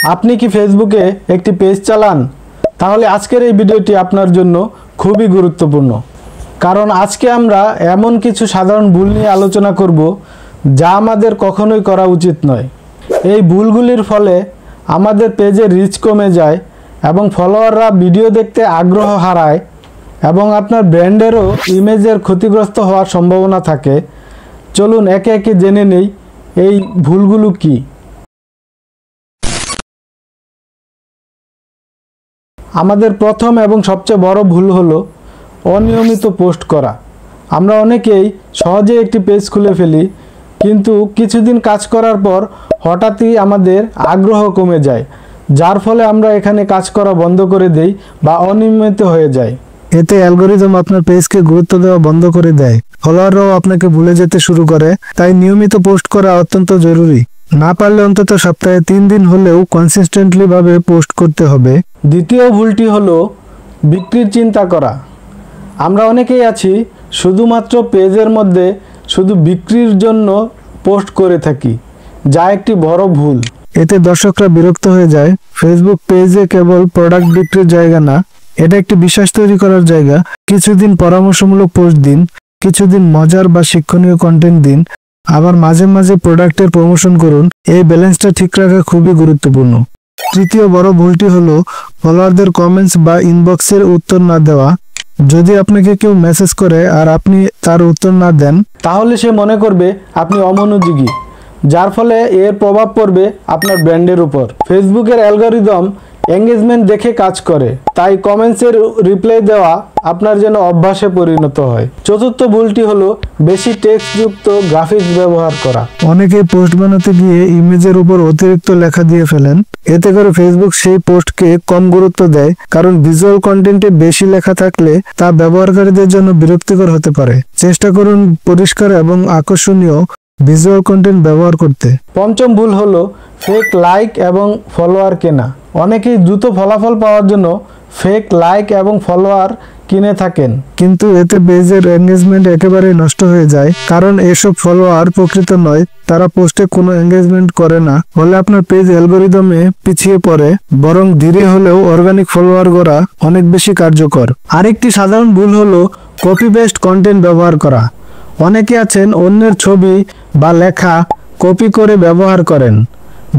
আপনি কি ফেসবুকে একটি পেজ চালান? তাহলে আজকের এই ভিডিওটি আপনার জন্য খুবই গুরুত্বপূর্ণ, কারণ আজকে আমরা এমন কিছু সাধারণ ভুল নিয়ে আলোচনা করব যা আমাদের কখনোই করা উচিত নয়। এই ভুলগুলির ফলে আমাদের পেজের রিচ কমে যায় এবং ফলোয়াররা ভিডিও দেখতে আগ্রহ হারায় এবং আপনার ব্র্যান্ডেরও ইমেজের ক্ষতিগ্রস্ত হওয়ার সম্ভাবনা থাকে। চলুন একে একে জেনে নেই এই ভুলগুলো কি। আমাদের প্রথম এবং সবচেয়ে বড় ভুল হলো অনিয়মিত পোস্ট করা। আমরা অনেকেই সহজে একটি পেজ খুলে ফেলি, কিন্তু কিছুদিন কাজ করার পর হঠাৎই আমাদের আগ্রহ কমে যায়, যার ফলে আমরা এখানে কাজ করা বন্ধ করে দেই বা অনিয়মিত হয়ে যায়। এতে অ্যালগরিদম আপনার পেজকে গুরুত্ব দেওয়া বন্ধ করে দেয়, ফলোয়াররাও আপনাকে ভুলে যেতে শুরু করে। তাই নিয়মিত পোস্ট করা অত্যন্ত জরুরি। না পারলে অন্তত সপ্তাহে 3 দিন হলেও কনসিস্টেন্টলি ভাবে পোস্ট করতে হবে। দ্বিতীয় ভুলটি হলো বিক্রির চিন্তা করা। আমরা অনেকেই আছি শুধুমাত্র পেজের মধ্যে শুধু বিক্রির জন্য পোস্ট করে থাকি, যা একটি বড় ভুল। এতে দর্শকরা বিরক্ত হয়ে যায়। ফেসবুক পেজে কেবল প্রোডাক্ট বিক্রির জায়গা না, এটা একটি বিশ্বাস তৈরি করার জায়গা। কিছুদিন পরামর্শমূলক পোস্ট দিন, কিছুদিন মজার বা শিক্ষণীয় কন্টেন্ট দিন, আবার মাঝে মাঝে প্রোডাক্টের প্রমোশন করুন। এই ব্যালেন্সটা ঠিক রাখা খুবই গুরুত্বপূর্ণ। তৃতীয় বড় ভুলটি হলো ফলোয়ারদের কমেন্টস বা ইনবক্সের উত্তর না দেওয়া। যদি আপনাকে কেউ মেসেজ করে আর আপনি তার উত্তর না দেন, তাহলে সে মনে করবে আপনি অমনোযোগী, যার ফলে এর প্রভাব পড়বে আপনার ব্র্যান্ডের উপর। ফেসবুকের অ্যালগরিদম এঙ্গেজমেন্ট দেখে কাজ করে, তাই কমেন্টসের রিপ্লাই দেওয়া আপনার যেন অভ্যাসে পরিণত হয়। চতুর্থ ভুলটি হলো বেশি টেক্সটযুক্ত গ্রাফিক্স ব্যবহার করা। অনেকেই পোস্ট বানাতে গিয়ে ইমেজের উপর অতিরিক্ত লেখা দিয়ে ফেলেন। এতে করে ফেসবুক সেই পোস্টকে কম গুরুত্ব দেয়, কারণ ভিজুয়াল কন্টেন্টে বেশি লেখা থাকলে তা ব্যবহারকারীদের জন্য বিরক্তিকর হতে পারে। চেষ্টা করুন পরিষ্কার এবং আকর্ষণীয় ভিজুয়াল কন্টেন্ট ব্যবহার করতে। পঞ্চম ভুল হলো ফেক লাইক এবং ফলোয়ার কেনা। অনেকেই দ্রুত ফলাফল পাওয়ার জন্য ফেক লাইক এবং ফলোয়ার কিনে থাকেন, কিন্তু এতে পেজের এঙ্গেজমেন্ট একেবারে নষ্ট হয়ে যায়, কারণ এসব ফলোয়ার প্রকৃত নয়। তারা পোস্টে কোনো এঙ্গেজমেন্ট করে না, ফলে আপনার পেজ অ্যালগরিদমে পিছিয়ে পড়ে। বরং ধীরে হলেও অর্গানিক ফলোয়ার গড়া অনেক বেশি কার্যকর। আরেকটি সাধারণ ভুল হলো কপি পেস্ট কন্টেন্ট ব্যবহার করা। অনেকে আছেন অন্যের ছবি বা লেখা কপি করে ব্যবহার করেন,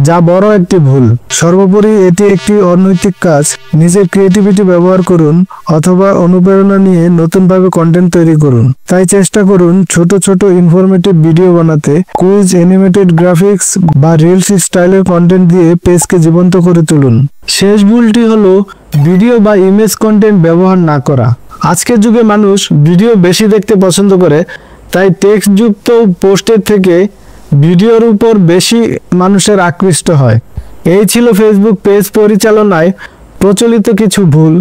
যা বড় একটি ভুল। সর্বোপরি এটি একটি অনৈতিক কাজ। নিজের ক্রিয়েটিভিটি ব্যবহার করুন অথবা অনুপ্রেরণা নিয়ে নতুনভাবে কন্টেন্ট তৈরি করুন। তাই চেষ্টা করুন ছোট ছোট ইনফরমেটিভ ভিডিও বানাতে। কুইজ, অ্যানিমেটেড গ্রাফিক্স বা রিলস স্টাইলের কন্টেন্ট দিয়ে পেজকে জীবন্ত করে তুলুন। শেষ ভুলটি হলো ভিডিও বা ইমেজ কন্টেন্ট ব্যবহার না করা। আজকের যুগে মানুষ ভিডিও বেশি দেখতে পছন্দ করে, তাই টেক্সটযুক্ত পোস্টের থেকে ভিডিওর উপর বেশি মানুষের আকৃষ্ট হয়। এই ছিল ফেসবুক পেজ পরিচালনায় প্রচলিত কিছু ভুল,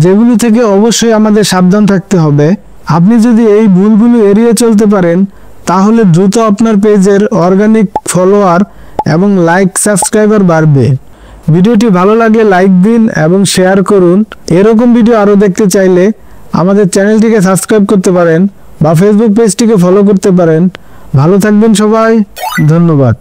যেগুলো থেকে অবশ্যই আমাদের সাবধান থাকতে হবে। আপনি যদি এই ভুলগুলো এড়িয়ে চলতে পারেন, তাহলে দ্রুত আপনার পেজের অর্গানিক ফলোয়ার এবং লাইক সাবস্ক্রাইবার বাড়বে। ভিডিওটি ভালো লাগলে লাইক দিন এবং শেয়ার করুন। এরকম ভিডিও আরও দেখতে চাইলে আমাদের চ্যানেলটিকে সাবস্ক্রাইব করতে পারেন বা ফেসবুক পেজটিকে ফলো করতে পারেন। ভালো থাকবেন সবাই, ধন্যবাদ।